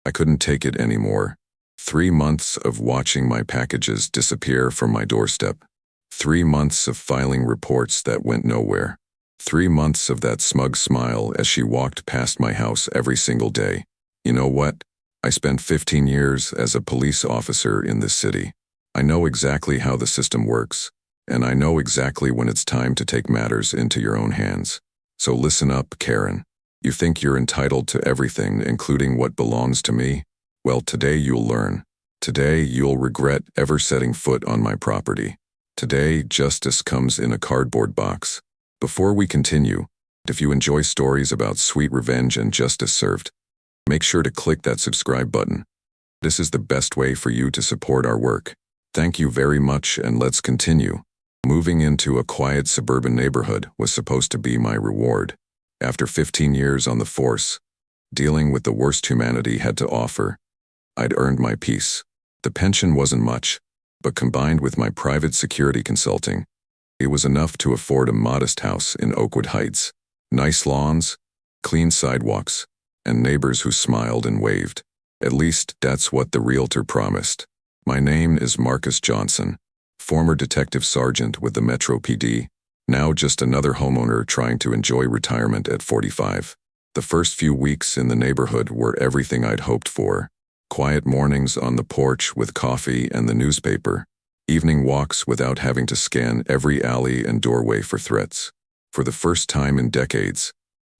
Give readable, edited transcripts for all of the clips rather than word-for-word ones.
I couldn't take it anymore. 3 months of watching my packages disappear from my doorstep. 3 months of filing reports that went nowhere. 3 months of that smug smile as she walked past my house every single day. You know what? I spent 15 years as a police officer in this city. I know exactly how the system works, and I know exactly when it's time to take matters into your own hands. So listen up, Karen. You think you're entitled to everything, including what belongs to me? Well, today you'll learn. Today you'll regret ever setting foot on my property. Today, justice comes in a cardboard box. Before we continue, if you enjoy stories about sweet revenge and justice served, make sure to click that subscribe button. This is the best way for you to support our work. Thank you very much, and let's continue. Moving into a quiet suburban neighborhood was supposed to be my reward. After 15 years on the force, dealing with the worst humanity had to offer, I'd earned my peace. The pension wasn't much, but combined with my private security consulting, it was enough to afford a modest house in Oakwood Heights. Nice lawns, clean sidewalks, and neighbors who smiled and waved. At least that's what the realtor promised. My name is Marcus Johnson, former detective sergeant with the Metro PD, now just another homeowner trying to enjoy retirement at 45. The first few weeks in the neighborhood were everything I'd hoped for. Quiet mornings on the porch with coffee and the newspaper. Evening walks without having to scan every alley and doorway for threats. For the first time in decades,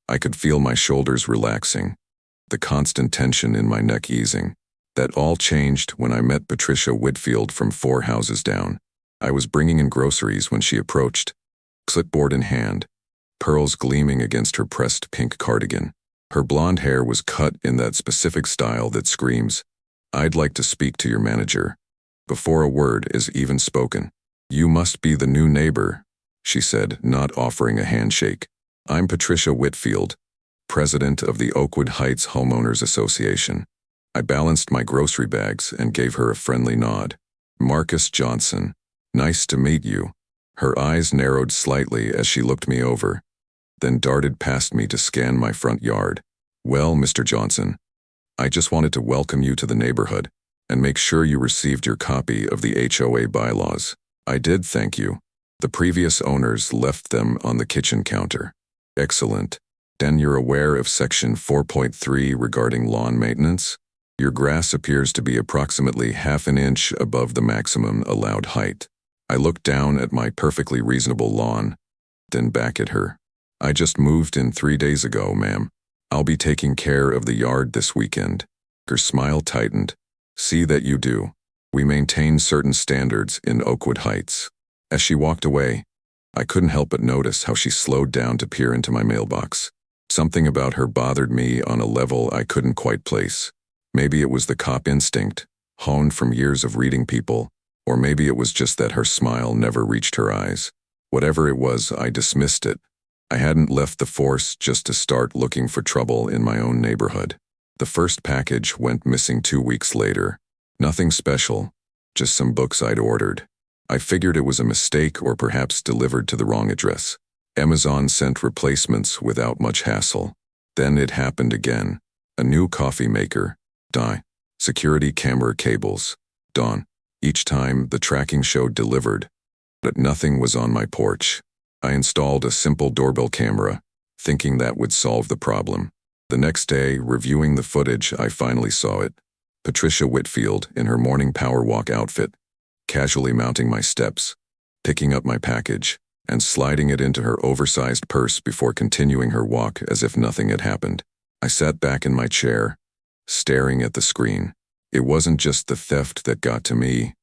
I could feel my shoulders relaxing, the constant tension in my neck easing. That all changed when I met Patricia Whitfield from 4 houses down. I was bringing in groceries when she approached, clipboard in hand, pearls gleaming against her pressed pink cardigan. Her blonde hair was cut in that specific style that screams, "I'd like to speak to your manager," before a word is even spoken. "You must be the new neighbor," she said, not offering a handshake. "I'm Patricia Whitfield, president of the Oakwood Heights Homeowners Association." I balanced my grocery bags and gave her a friendly nod. "Marcus Johnson, nice to meet you." Her eyes narrowed slightly as she looked me over, then darted past me to scan my front yard. "Well, Mr. Johnson, I just wanted to welcome you to the neighborhood and make sure you received your copy of the HOA bylaws." "I did, thank you. The previous owners left them on the kitchen counter." "Excellent. Then you're aware of Section 4.3 regarding lawn maintenance? Your grass appears to be approximately half an inch above the maximum allowed height." I looked down at my perfectly reasonable lawn, then back at her. "I just moved in 3 days ago, ma'am. I'll be taking care of the yard this weekend." Her smile tightened. "See that you do. We maintain certain standards in Oakwood Heights." As she walked away, I couldn't help but notice how she slowed down to peer into my mailbox. Something about her bothered me on a level I couldn't quite place. Maybe it was the cop instinct, honed from years of reading people, or maybe it was just that her smile never reached her eyes. Whatever it was, I dismissed it. I hadn't left the force just to start looking for trouble in my own neighborhood. The first package went missing 2 weeks later. Nothing special, just some books I'd ordered. I figured it was a mistake or perhaps delivered to the wrong address. Amazon sent replacements without much hassle. Then it happened again. A new coffee maker. Die. Security camera cables. Dawn. Each time, the tracking showed delivered, but nothing was on my porch. I installed a simple doorbell camera, thinking that would solve the problem. The next day, reviewing the footage, I finally saw it. Patricia Whitfield in her morning power walk outfit, casually mounting my steps, picking up my package, and sliding it into her oversized purse before continuing her walk as if nothing had happened. I sat back in my chair, staring at the screen. It wasn't just the theft that got to me.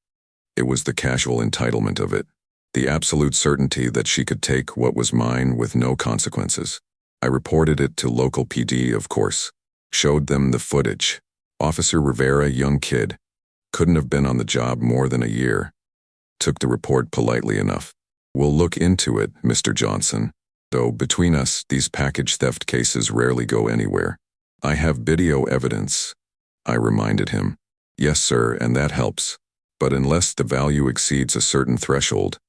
It was the casual entitlement of it. The absolute certainty that she could take what was mine with no consequences. I reported it to local PD, of course. Showed them the footage. Officer Rivera, young kid, couldn't have been on the job more than a year. Took the report politely enough. "We'll look into it, Mr. Johnson. Though between us, these package theft cases rarely go anywhere." "I have video evidence," I reminded him. "Yes, sir, and that helps. But unless the value exceeds a certain threshold,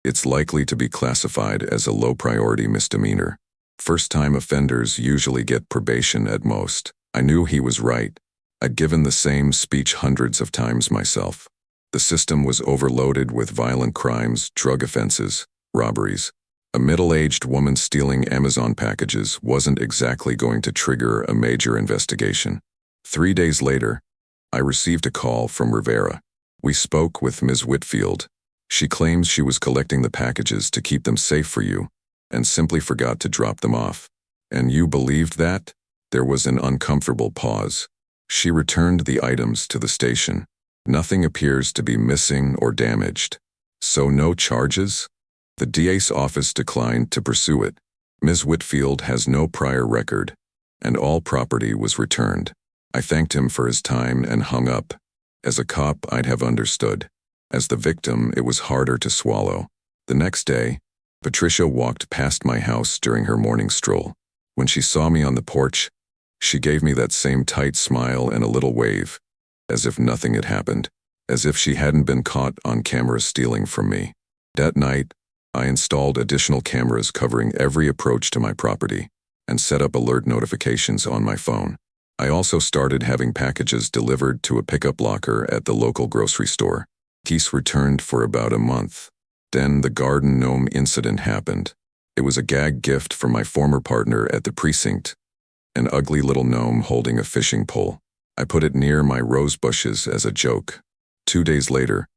it's likely to be classified as a low-priority misdemeanor. First-time offenders usually get probation at most." I knew he was right. I'd given the same speech hundreds of times myself. The system was overloaded with violent crimes, drug offenses, robberies. A middle-aged woman stealing Amazon packages wasn't exactly going to trigger a major investigation. 3 days later, I received a call from Rivera. We spoke with Ms. Whitfield. She claims she was collecting the packages to keep them safe for you, and simply forgot to drop them off. And you believed that? There was an uncomfortable pause. She returned the items to the station. Nothing appears to be missing or damaged. So no charges? The DA's office declined to pursue it. Ms. Whitfield has no prior record, and all property was returned. I thanked him for his time and hung up. As a cop, I'd have understood. As the victim, it was harder to swallow. The next day, Patricia walked past my house during her morning stroll. When she saw me on the porch, she gave me that same tight smile and a little wave, as if nothing had happened, as if she hadn't been caught on camera stealing from me. That night, I installed additional cameras covering every approach to my property and set up alert notifications on my phone. I also started having packages delivered to a pickup locker at the local grocery store. Keys returned for about a month. Then the garden gnome incident happened. It was a gag gift from my former partner at the precinct, an ugly little gnome holding a fishing pole. I put it near my rose bushes as a joke. 2 days later,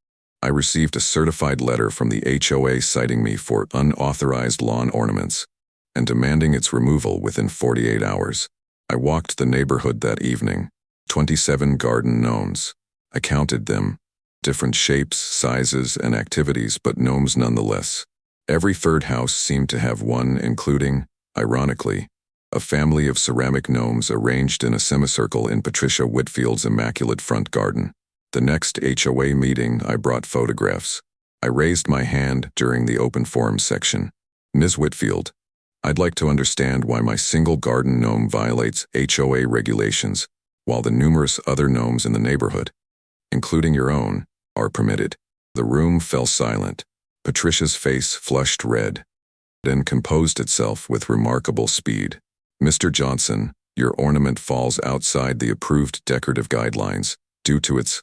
I received a certified letter from the HOA citing me for unauthorized lawn ornaments and demanding its removal within 48 hours. I walked the neighborhood that evening. 27 garden gnomes. I counted them. Different shapes, sizes, and activities, but gnomes nonetheless. Every third house seemed to have one, including, ironically, a family of ceramic gnomes arranged in a semicircle in Patricia Whitfield's immaculate front garden. The next HOA meeting, I brought photographs. I raised my hand during the open forum section. Ms. Whitfield, I'd like to understand why my single garden gnome violates HOA regulations, while the numerous other gnomes in the neighborhood, including your own, are permitted. The room fell silent. Patricia's face flushed red, then composed itself with remarkable speed. Mr. Johnson, your ornament falls outside the approved decorative guidelines due to its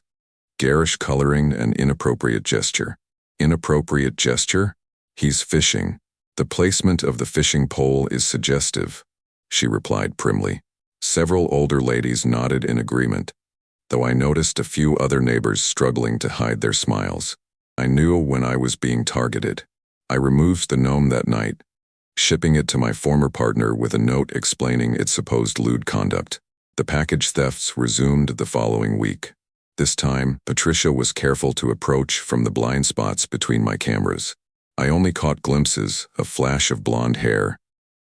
garish coloring and inappropriate gesture. Inappropriate gesture? He's fishing. The placement of the fishing pole is suggestive, she replied primly. Several older ladies nodded in agreement, though I noticed a few other neighbors struggling to hide their smiles. I knew when I was being targeted. I removed the gnome that night, shipping it to my former partner with a note explaining its supposed lewd conduct. The package thefts resumed the following week. This time, Patricia was careful to approach from the blind spots between my cameras. I only caught glimpses, a flash of blonde hair,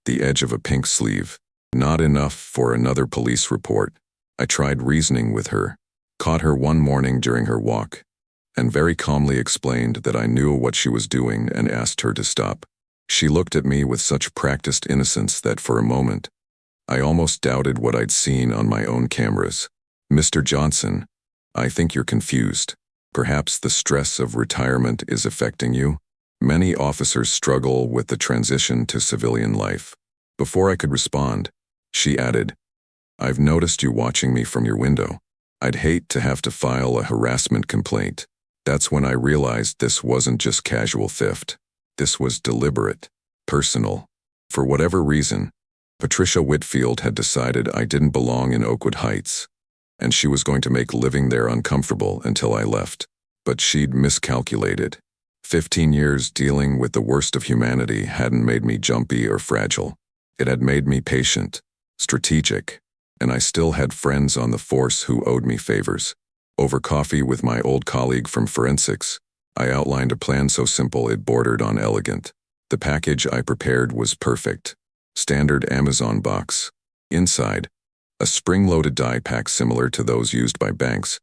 the edge of a pink sleeve. Not enough for another police report. I tried reasoning with her, caught her one morning during her walk, and very calmly explained that I knew what she was doing and asked her to stop. She looked at me with such practiced innocence that for a moment, I almost doubted what I'd seen on my own cameras. Mr. Johnson, I think you're confused. Perhaps the stress of retirement is affecting you? Many officers struggle with the transition to civilian life. Before I could respond, she added, I've noticed you watching me from your window. I'd hate to have to file a harassment complaint. That's when I realized this wasn't just casual theft. This was deliberate, personal. For whatever reason, Patricia Whitfield had decided I didn't belong in Oakwood Heights, and she was going to make living there uncomfortable until I left. But she'd miscalculated. 15 years dealing with the worst of humanity hadn't made me jumpy or fragile. It had made me patient, strategic, and I still had friends on the force who owed me favors. Over coffee with my old colleague from forensics, I outlined a plan so simple it bordered on elegant. The package I prepared was perfect. Standard Amazon box. Inside, a spring-loaded dye pack similar to those used by banks,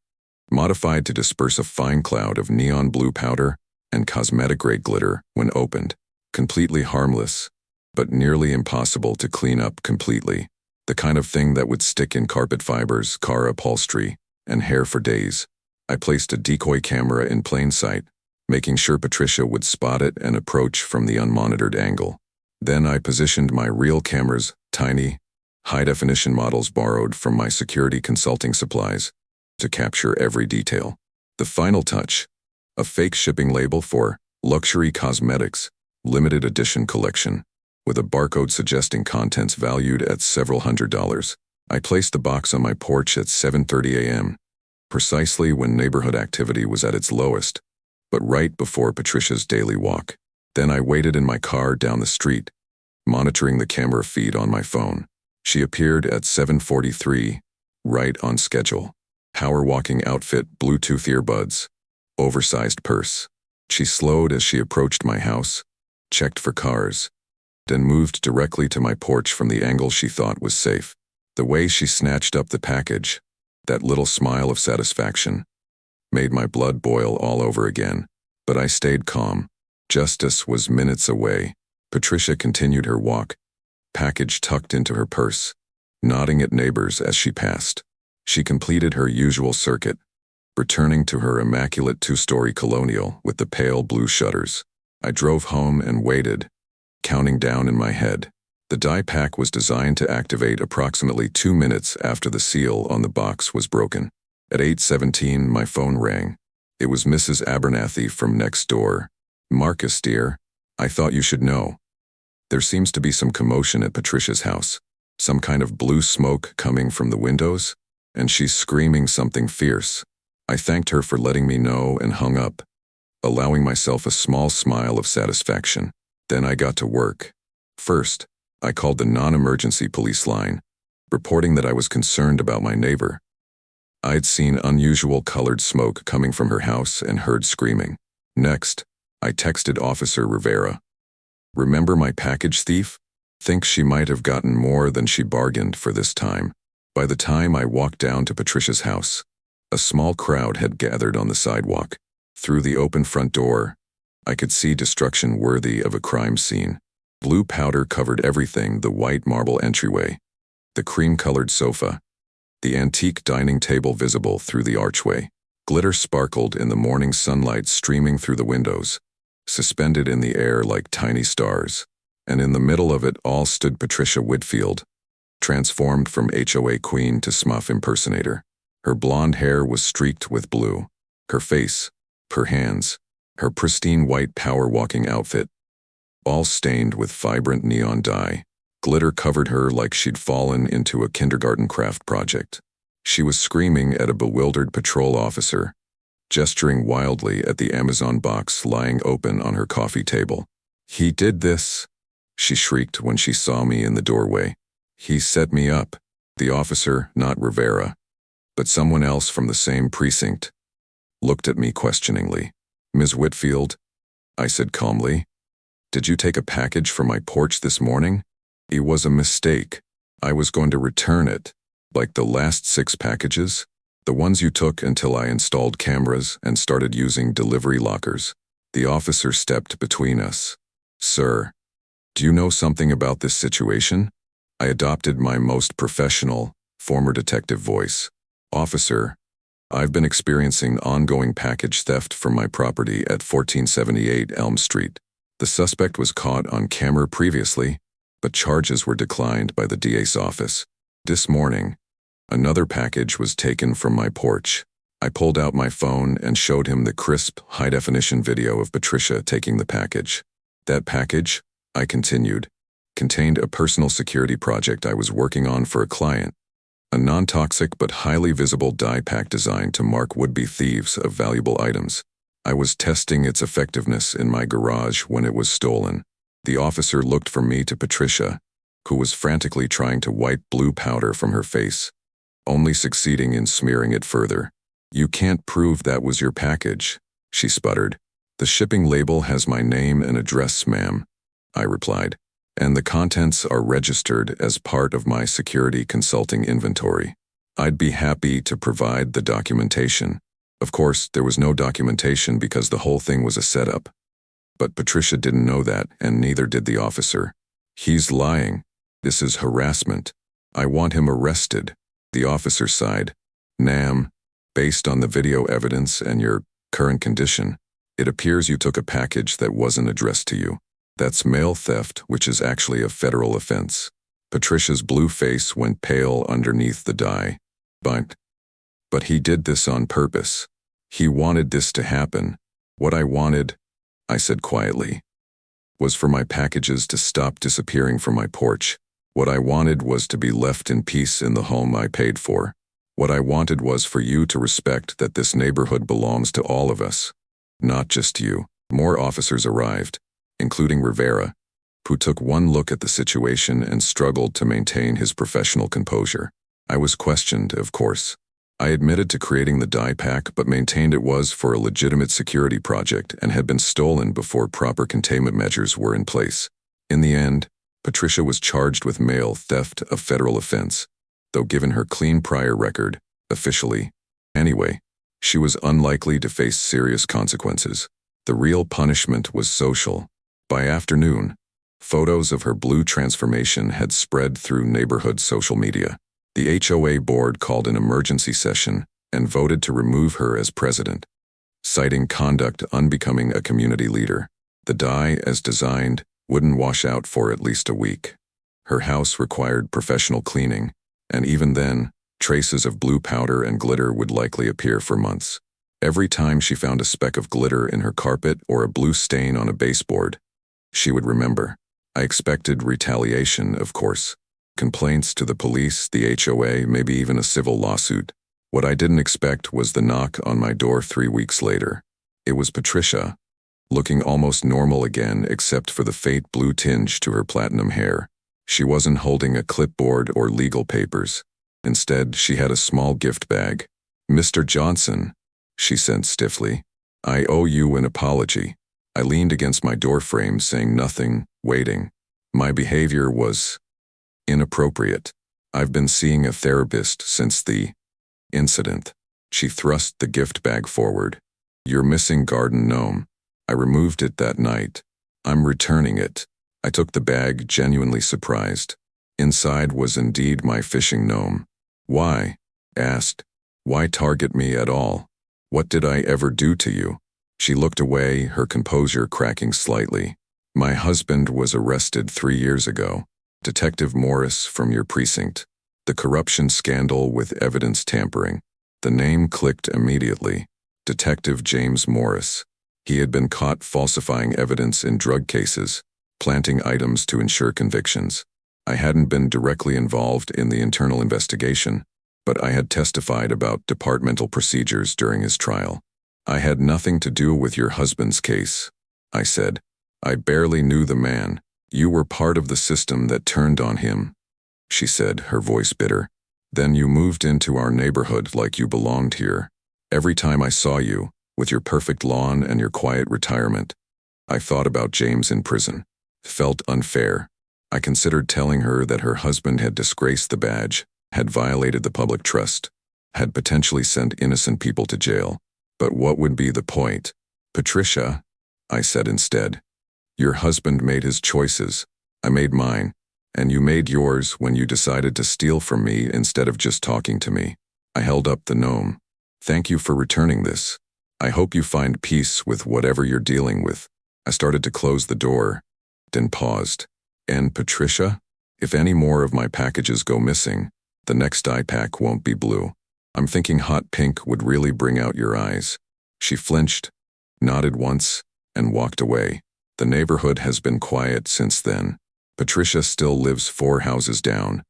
modified to disperse a fine cloud of neon blue powder and cosmetic-grade glitter when opened. Completely harmless, but nearly impossible to clean up completely. The kind of thing that would stick in carpet fibers, car upholstery, and hair for days. I placed a decoy camera in plain sight, making sure Patricia would spot it and approach from the unmonitored angle. Then I positioned my real cameras, tiny, high-definition models borrowed from my security consulting supplies to capture every detail. The final touch, a fake shipping label for luxury cosmetics, limited edition collection, with a barcode suggesting contents valued at several $100s. I placed the box on my porch at 7:30 a.m., precisely when neighborhood activity was at its lowest, but right before Patricia's daily walk. Then I waited in my car down the street, monitoring the camera feed on my phone. She appeared at 7:43, right on schedule. Power walking outfit, Bluetooth earbuds, oversized purse. She slowed as she approached my house, checked for cars, then moved directly to my porch from the angle she thought was safe. The way she snatched up the package, that little smile of satisfaction, made my blood boil all over again. But I stayed calm. Justice was minutes away. Patricia continued her walk, package tucked into her purse, nodding at neighbors as she passed. She completed her usual circuit, returning to her immaculate two-story colonial with the pale blue shutters. I drove home and waited, counting down in my head. The die pack was designed to activate approximately 2 minutes after the seal on the box was broken. At 8:17, my phone rang. It was Mrs. Abernathy from next door. "Marcus, dear, I thought you should know. There seems to be some commotion at Patricia's house. Some kind of blue smoke coming from the windows, and she's screaming something fierce." I thanked her for letting me know and hung up, allowing myself a small smile of satisfaction. Then I got to work. First, I called the non-emergency police line, reporting that I was concerned about my neighbor. I'd seen unusual colored smoke coming from her house and heard screaming. Next, I texted Officer Rivera. "Remember my package thief? Think she might have gotten more than she bargained for this time." By the time I walked down to Patricia's house, a small crowd had gathered on the sidewalk. Through the open front door, I could see destruction worthy of a crime scene. Blue powder covered everything: the white marble entryway, the cream-colored sofa, the antique dining table visible through the archway. Glitter sparkled in the morning sunlight streaming through the windows, suspended in the air like tiny stars. And in the middle of it all stood Patricia Whitfield, transformed from HOA queen to Smurf impersonator. Her blonde hair was streaked with blue. Her face, her hands, her pristine white power-walking outfit, all stained with vibrant neon dye. Glitter covered her like she'd fallen into a kindergarten craft project. She was screaming at a bewildered patrol officer, gesturing wildly at the Amazon box lying open on her coffee table. "He did this," she shrieked when she saw me in the doorway. "He set me up." The officer, not Rivera, but someone else from the same precinct, looked at me questioningly. "Ms. Whitfield," I said calmly, "did you take a package from my porch this morning?" "It was a mistake. I was going to return it, like the last 6 packages, the ones you took until I installed cameras and started using delivery lockers." The officer stepped between us. "Sir, do you know something about this situation?" I adopted my most professional, former detective voice. "Officer, I've been experiencing ongoing package theft from my property at 1478 Elm Street. The suspect was caught on camera previously, but charges were declined by the DA's office. This morning, another package was taken from my porch." I pulled out my phone and showed him the crisp, high-definition video of Patricia taking the package. "That package," I continued, "contained a personal security project I was working on for a client. A non-toxic but highly visible die pack designed to mark would-be thieves of valuable items. I was testing its effectiveness in my garage when it was stolen." The officer looked from me to Patricia, who was frantically trying to wipe blue powder from her face, only succeeding in smearing it further. "You can't prove that was your package," she sputtered. "The shipping label has my name and address, ma'am," I replied, "and the contents are registered as part of my security consulting inventory. I'd be happy to provide the documentation." Of course, there was no documentation because the whole thing was a setup. But Patricia didn't know that, and neither did the officer. "He's lying. This is harassment. I want him arrested." The officer sighed. "Ma'am, based on the video evidence and your current condition, it appears you took a package that wasn't addressed to you. That's mail theft, which is actually a federal offense." Patricia's blue face went pale underneath the dye. But he did this on purpose. He wanted this to happen. What I wanted, I said quietly, was for my packages to stop disappearing from my porch. What I wanted was to be left in peace in the home I paid for. What I wanted was for you to respect that this neighborhood belongs to all of us, not just you. More officers arrived, including Rivera, who took one look at the situation and struggled to maintain his professional composure. I was questioned, of course. I admitted to creating the dye pack but maintained it was for a legitimate security project and had been stolen before proper containment measures were in place. In the end, Patricia was charged with mail theft, a federal offense, though given her clean prior record, officially, anyway, she was unlikely to face serious consequences. The real punishment was social. By afternoon, photos of her blue transformation had spread through neighborhood social media. The HOA board called an emergency session and voted to remove her as president, citing conduct unbecoming a community leader. The dye, as designed, wouldn't wash out for at least a week. Her house required professional cleaning, and even then, traces of blue powder and glitter would likely appear for months. Every time she found a speck of glitter in her carpet or a blue stain on a baseboard, she would remember. I expected retaliation, of course. Complaints to the police, the HOA, maybe even a civil lawsuit. What I didn't expect was the knock on my door 3 weeks later. It was Patricia, looking almost normal again except for the faint blue tinge to her platinum hair. She wasn't holding a clipboard or legal papers. Instead, she had a small gift bag. "Mr. Johnson," she said stiffly, "I owe you an apology." I leaned against my doorframe saying nothing, waiting. My behavior was inappropriate. "I've been seeing a therapist since the incident." She thrust the gift bag forward. "Your missing garden gnome. I removed it that night. I'm returning it." I took the bag, genuinely surprised. Inside was indeed my fishing gnome. "Why?" asked. "Why target me at all? What did I ever do to you?" She looked away, her composure cracking slightly. "My husband was arrested 3 years ago. Detective Morris from your precinct. The corruption scandal with evidence tampering." The name clicked immediately. Detective James Morris. He had been caught falsifying evidence in drug cases, planting items to ensure convictions. I hadn't been directly involved in the internal investigation, but I had testified about departmental procedures during his trial. "I had nothing to do with your husband's case," I said. "I barely knew the man. You were part of the system that turned on him," she said, her voice bitter. "Then you moved into our neighborhood like you belonged here. Every time I saw you, with your perfect lawn and your quiet retirement, I thought about James in prison. Felt unfair. I considered telling her that her husband had disgraced the badge, had violated the public trust, had potentially sent innocent people to jail. But what would be the point? Patricia," I said instead. "Your husband made his choices. I made mine, and you made yours when you decided to steal from me instead of just talking to me." I held up the gnome. "Thank you for returning this. I hope you find peace with whatever you're dealing with." I started to close the door, then paused. "And Patricia, if any more of my packages go missing, the next dye pack won't be blue. I'm thinking hot pink would really bring out your eyes." She flinched, nodded once, and walked away. The neighborhood has been quiet since then. Patricia still lives 4 houses down,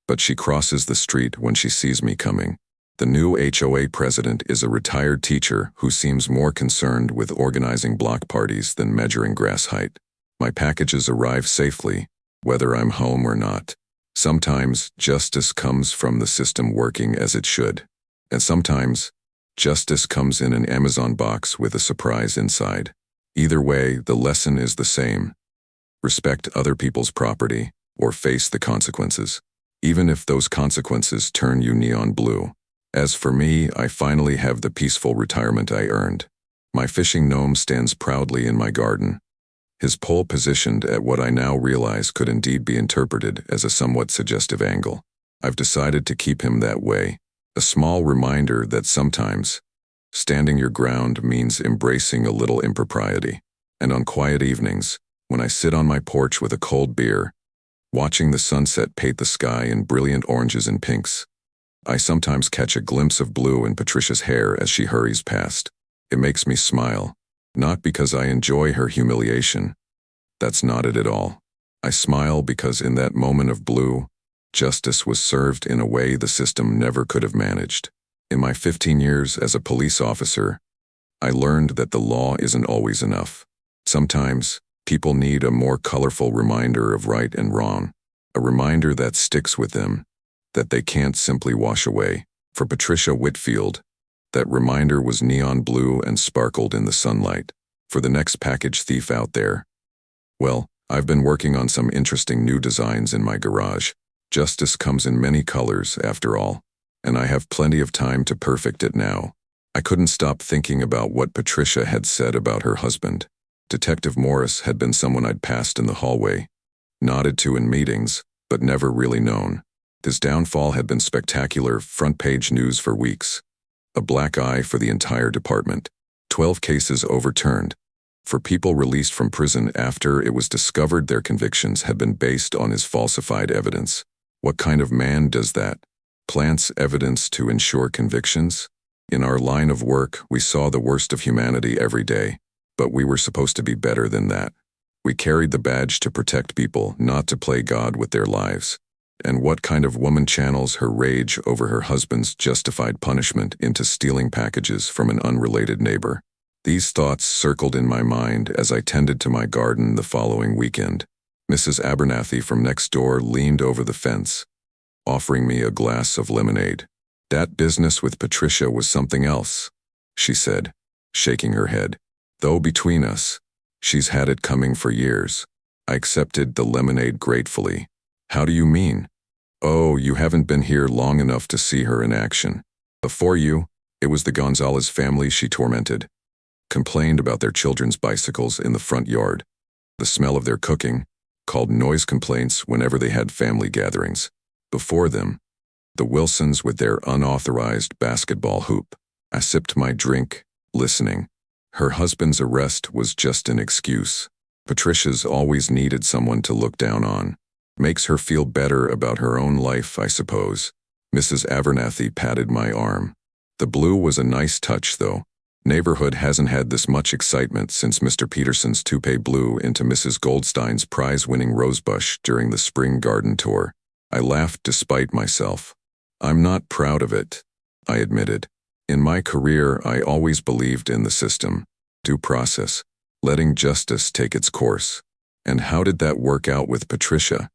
but she crosses the street when she sees me coming. The new HOA president is a retired teacher who seems more concerned with organizing block parties than measuring grass height. My packages arrive safely, whether I'm home or not. Sometimes justice comes from the system working as it should, and sometimes justice comes in an Amazon box with a surprise inside. Either way, the lesson is the same. Respect other people's property or face the consequences, even if those consequences turn you neon blue. As for me, I finally have the peaceful retirement I earned. My fishing gnome stands proudly in my garden, his pole positioned at what I now realize could indeed be interpreted as a somewhat suggestive angle. I've decided to keep him that way, a small reminder that sometimes standing your ground means embracing a little impropriety. And on quiet evenings, when I sit on my porch with a cold beer, watching the sunset paint the sky in brilliant oranges and pinks. I sometimes catch a glimpse of blue in Patricia's hair as she hurries past. It makes me smile, not because I enjoy her humiliation. That's not it at all. I smile because in that moment of blue, justice was served in a way the system never could have managed. In my 15 years as a police officer, I learned that the law isn't always enough. Sometimes, people need a more colorful reminder of right and wrong, a reminder that sticks with them, that they can't simply wash away. For Patricia Whitfield, that reminder was neon blue and sparkled in the sunlight. For the next package thief out there, well, I've been working on some interesting new designs in my garage. Justice comes in many colors, after all, and I have plenty of time to perfect it now. I couldn't stop thinking about what Patricia had said about her husband. Detective Morris had been someone I'd passed in the hallway, nodded to in meetings, but never really known. His downfall had been spectacular, front-page news for weeks. A black eye for the entire department. 12 cases overturned. For people released from prison after it was discovered their convictions had been based on his falsified evidence. What kind of man does that? Plants evidence to ensure convictions? In our line of work, we saw the worst of humanity every day, but we were supposed to be better than that. We carried the badge to protect people, not to play God with their lives. And what kind of woman channels her rage over her husband's justified punishment into stealing packages from an unrelated neighbor? These thoughts circled in my mind as I tended to my garden the following weekend. Mrs. Abernathy from next door leaned over the fence, offering me a glass of lemonade. That business with Patricia was something else, she said, shaking her head. Though between us, she's had it coming for years. I accepted the lemonade gratefully. How do you mean? Oh, you haven't been here long enough to see her in action. Before you, it was the Gonzalez family she tormented. Complained about their children's bicycles in the front yard. The smell of their cooking, called noise complaints whenever they had family gatherings. Before them, the Wilsons with their unauthorized basketball hoop. I sipped my drink, listening. Her husband's arrest was just an excuse. Patricia's always needed someone to look down on. Makes her feel better about her own life, I suppose. Mrs. Abernathy patted my arm. The blue was a nice touch, though. Neighborhood hasn't had this much excitement since Mr. Peterson's toupee blew into Mrs. Goldstein's prize-winning rosebush during the spring garden tour. I laughed despite myself. I'm not proud of it, I admitted. In my career, I always believed in the system, due process, letting justice take its course. And how did that work out with Patricia?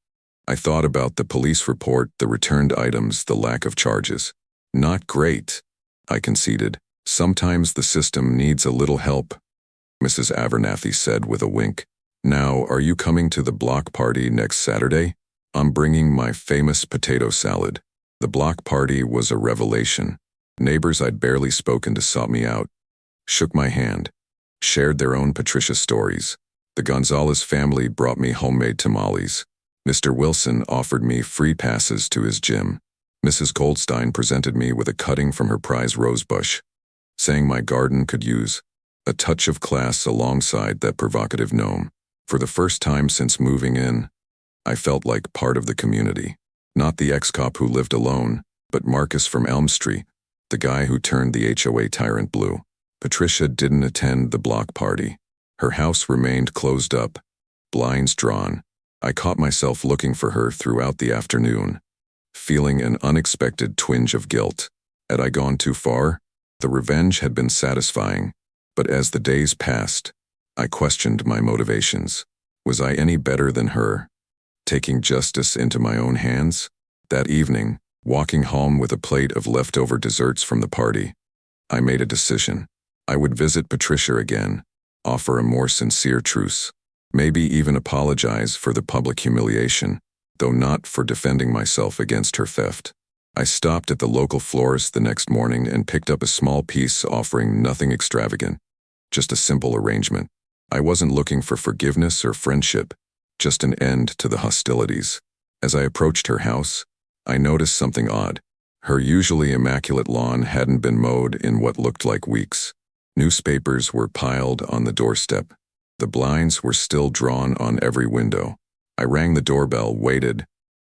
I thought about the police report, the returned items, the lack of charges. Not great, I conceded. Sometimes the system needs a little help, Mrs. Abernathy said with a wink. Now, are you coming to the block party next Saturday? I'm bringing my famous potato salad. The block party was a revelation. Neighbors I'd barely spoken to sought me out, shook my hand, shared their own Patricia stories. The Gonzalez family brought me homemade tamales. Mr. Wilson offered me free passes to his gym. Mrs. Goldstein presented me with a cutting from her prize rosebush, saying my garden could use a touch of class alongside that provocative gnome. For the first time since moving in, I felt like part of the community. Not the ex-cop who lived alone, but Marcus from Elm Street, the guy who turned the HOA tyrant blue. Patricia didn't attend the block party. Her house remained closed up, blinds drawn. I caught myself looking for her throughout the afternoon, feeling an unexpected twinge of guilt. Had I gone too far? The revenge had been satisfying, but as the days passed, I questioned my motivations. Was I any better than her, taking justice into my own hands? That evening, walking home with a plate of leftover desserts from the party, I made a decision. I would visit Patricia again, offer a more sincere truce, maybe even apologize for the public humiliation, though not for defending myself against her theft. I stopped at the local florist the next morning and picked up a small piece offering nothing extravagant, just a simple arrangement. I wasn't looking for forgiveness or friendship, just an end to the hostilities. As I approached her house, I noticed something odd. Her usually immaculate lawn hadn't been mowed in what looked like weeks. Newspapers were piled on the doorstep. The blinds were still drawn on every window. I rang the doorbell, waited,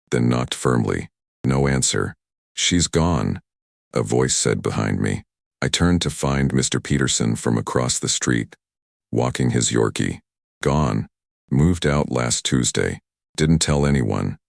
then knocked firmly. No answer. "She's gone," a voice said behind me. I turned to find Mr. Peterson from across the street, walking his Yorkie. "Gone. Moved out last Tuesday. Didn't tell anyone.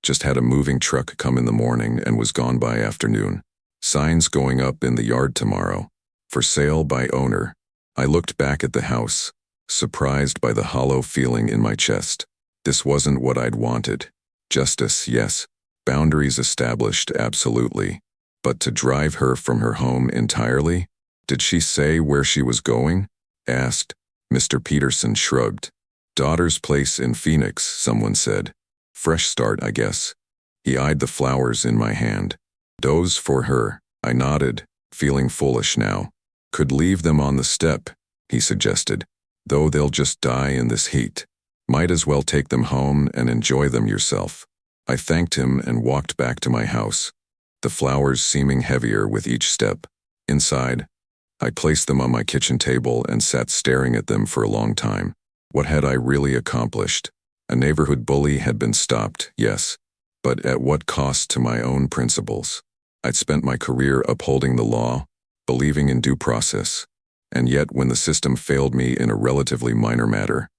Just had a moving truck come in the morning and was gone by afternoon. Signs going up in the yard tomorrow. For sale by owner." I looked back at the house, surprised by the hollow feeling in my chest. This wasn't what I'd wanted. Justice, yes. Boundaries established, absolutely. But to drive her from her home entirely? Did she say where she was going? Asked. Mr. Peterson shrugged. "Daughter's place in Phoenix," someone said. "Fresh start, I guess." He eyed the flowers in my hand. "Those for her." I nodded, feeling foolish now. "Could leave them on the step," he suggested. "Though they'll just die in this heat. Might as well take them home and enjoy them yourself." I thanked him and walked back to my house, the flowers seeming heavier with each step. Inside, I placed them on my kitchen table and sat staring at them for a long time. What had I really accomplished? A neighborhood bully had been stopped, yes, but at what cost to my own principles? I'd spent my career upholding the law, believing in due process, and yet when the system failed me in a relatively minor matter,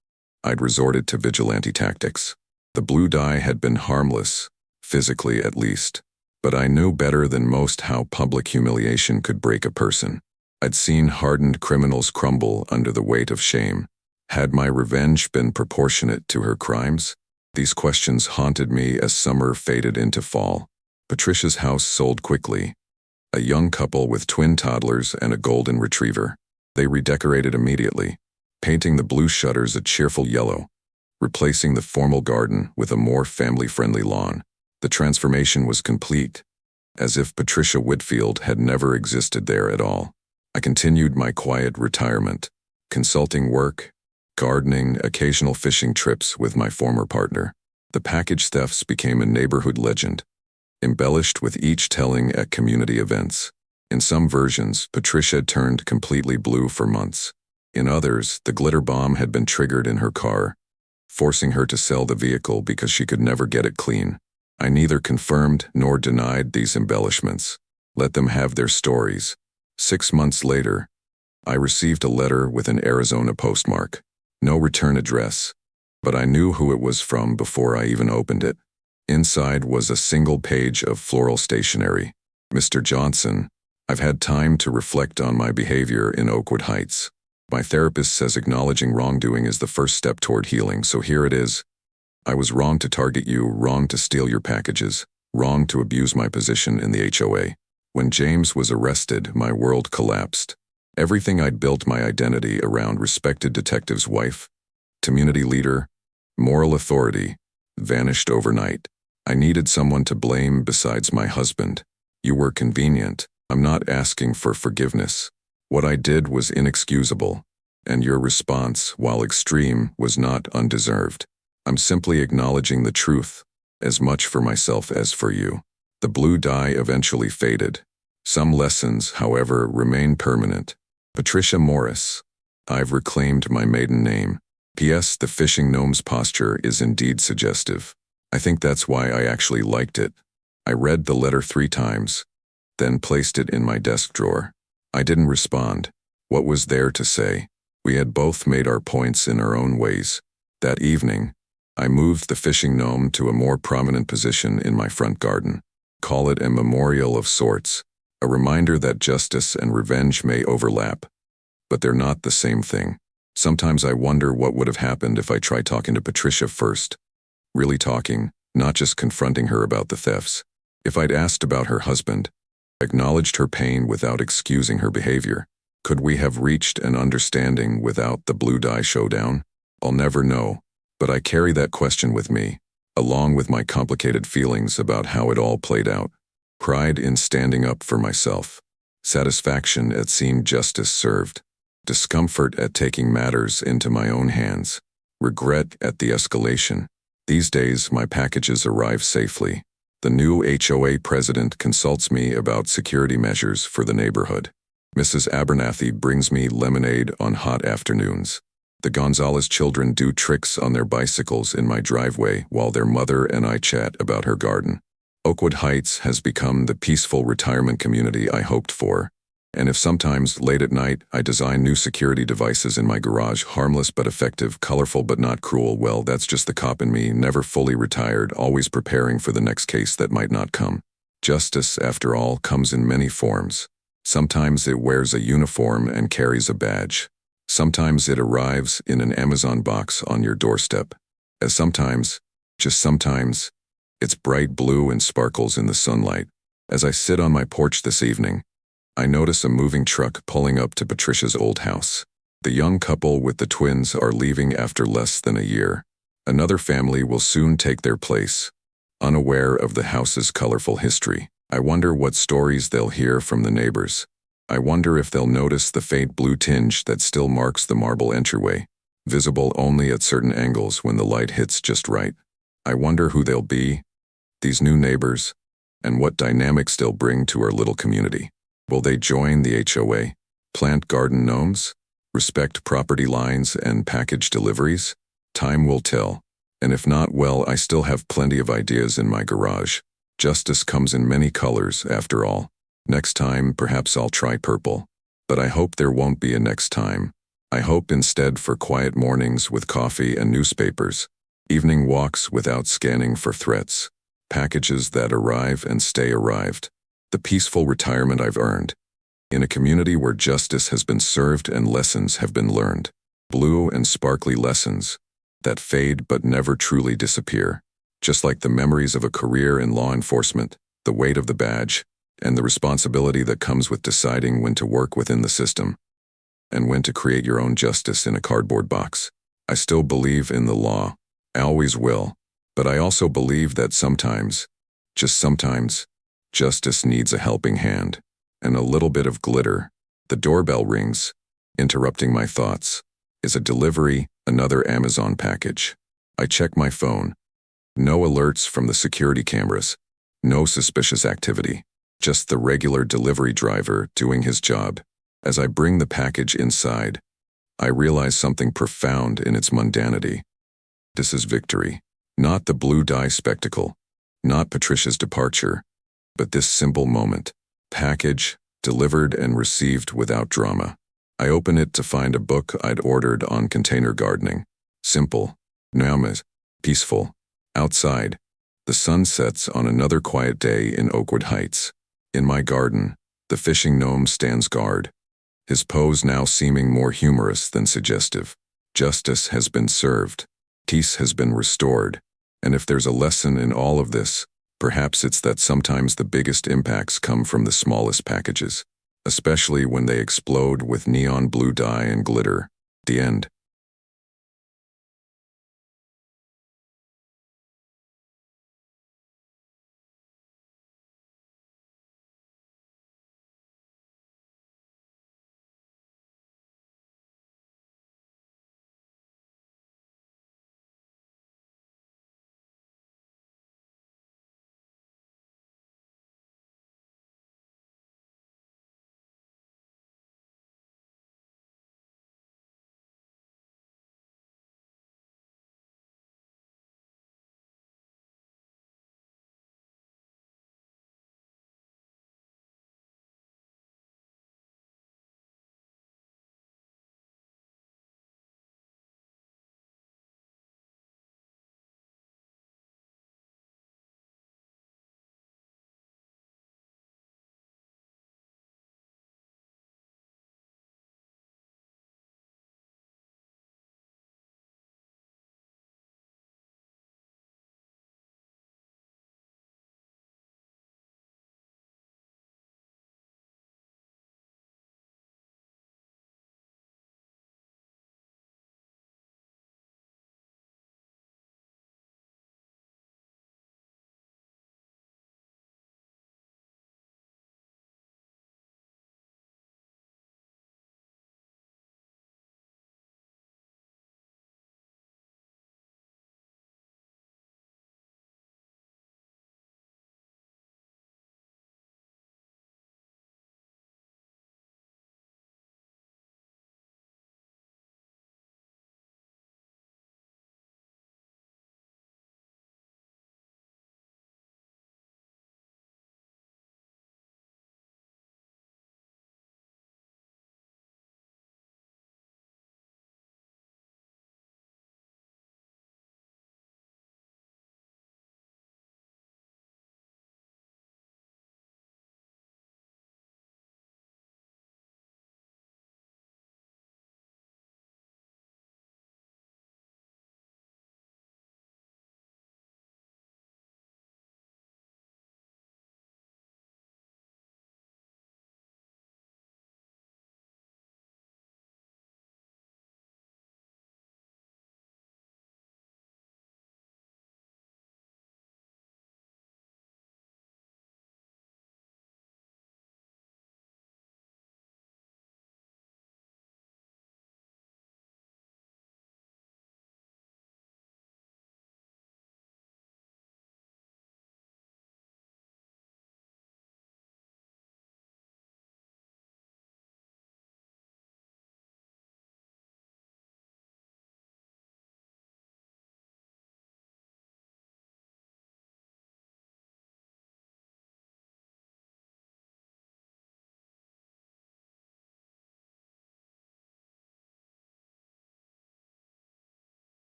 I'd resorted to vigilante tactics. The blue dye had been harmless, physically at least, but I knew better than most how public humiliation could break a person. I'd seen hardened criminals crumble under the weight of shame. Had my revenge been proportionate to her crimes? These questions haunted me as summer faded into fall. Patricia's house sold quickly. A young couple with twin toddlers and a golden retriever. They redecorated immediately, painting the blue shutters a cheerful yellow, replacing the formal garden with a more family-friendly lawn. The transformation was complete, as if Patricia Whitfield had never existed there at all. I continued my quiet retirement, consulting work, gardening, occasional fishing trips with my former partner. The package thefts became a neighborhood legend, embellished with each telling at community events. In some versions, Patricia turned completely blue for months. In others, the glitter bomb had been triggered in her car, forcing her to sell the vehicle because she could never get it clean. I neither confirmed nor denied these embellishments. Let them have their stories. 6 months later, I received a letter with an Arizona postmark. No return address, but I knew who it was from before I even opened it. Inside was a single page of floral stationery. "Mr. Johnson, I've had time to reflect on my behavior in Oakwood Heights. My therapist says acknowledging wrongdoing is the first step toward healing, so here it is. I was wrong to target you, wrong to steal your packages, wrong to abuse my position in the HOA. When James was arrested, my world collapsed. Everything I'd built my identity around, respected detective's wife, community leader, moral authority, vanished overnight. I needed someone to blame besides my husband. You were convenient. I'm not asking for forgiveness. What I did was inexcusable, and your response, while extreme, was not undeserved. I'm simply acknowledging the truth, as much for myself as for you." The blue dye eventually faded. Some lessons, however, remain permanent. Patricia Morris. I've reclaimed my maiden name. P.S. The fishing gnome's posture is indeed suggestive. I think that's why I actually liked it. I read the letter 3 times, then placed it in my desk drawer. I didn't respond. What was there to say? We had both made our points in our own ways. That evening, I moved the fishing gnome to a more prominent position in my front garden. Call it a memorial of sorts, a reminder that justice and revenge may overlap, but they're not the same thing. Sometimes I wonder what would have happened if I tried talking to Patricia first. Really talking, not just confronting her about the thefts. If I'd asked about her husband, acknowledged her pain without excusing her behavior, could we have reached an understanding without the blue dye showdown? I'll never know, but I carry that question with me, along with my complicated feelings about how it all played out. Pride in standing up for myself, satisfaction at seeing justice served, discomfort at taking matters into my own hands, regret at the escalation. These days, my packages arrive safely. The new HOA president consults me about security measures for the neighborhood. Mrs. Abernathy brings me lemonade on hot afternoons. The Gonzalez children do tricks on their bicycles in my driveway while their mother and I chat about her garden. Oakwood Heights has become the peaceful retirement community I hoped for. And if sometimes, late at night, I design new security devices in my garage, harmless but effective, colorful but not cruel, well, that's just the cop in me, never fully retired, always preparing for the next case that might not come. Justice, after all, comes in many forms. Sometimes it wears a uniform and carries a badge. Sometimes it arrives in an Amazon box on your doorstep. As sometimes, just sometimes, it's bright blue and sparkles in the sunlight. As I sit on my porch this evening, I notice a moving truck pulling up to Patricia's old house. The young couple with the twins are leaving after less than a year. Another family will soon take their place, unaware of the house's colorful history. I wonder what stories they'll hear from the neighbors. I wonder if they'll notice the faint blue tinge that still marks the marble entryway, visible only at certain angles when the light hits just right. I wonder who they'll be, these new neighbors, and what dynamics they'll bring to our little community. Will they join the HOA, plant garden gnomes, respect property lines and package deliveries? Time will tell. And if not, well, I still have plenty of ideas in my garage. Justice comes in many colors, after all. Next time, perhaps I'll try purple. But I hope there won't be a next time. I hope instead for quiet mornings with coffee and newspapers, evening walks without scanning for threats, packages that arrive and stay arrived. The peaceful retirement I've earned. In a community where justice has been served and lessons have been learned. Blue and sparkly lessons that fade but never truly disappear. Just like the memories of a career in law enforcement, the weight of the badge, and the responsibility that comes with deciding when to work within the system and when to create your own justice in a cardboard box. I still believe in the law. I always will. But I also believe that sometimes, just sometimes, justice needs a helping hand, and a little bit of glitter. The doorbell rings, interrupting my thoughts. Is a delivery, another Amazon package. I check my phone. No alerts from the security cameras. No suspicious activity. Just the regular delivery driver doing his job. As I bring the package inside, I realize something profound in its mundanity. This is victory. Not the blue dye spectacle. Not Patricia's departure. But this simple moment, package, delivered and received without drama. I open it to find a book I'd ordered on container gardening. Simple, nuamas, peaceful. Outside, the sun sets on another quiet day in Oakwood Heights. In my garden, the fishing gnome stands guard, his pose now seeming more humorous than suggestive. Justice has been served, peace has been restored, and if there's a lesson in all of this, perhaps it's that sometimes the biggest impacts come from the smallest packages, especially when they explode with neon blue dye and glitter. The end.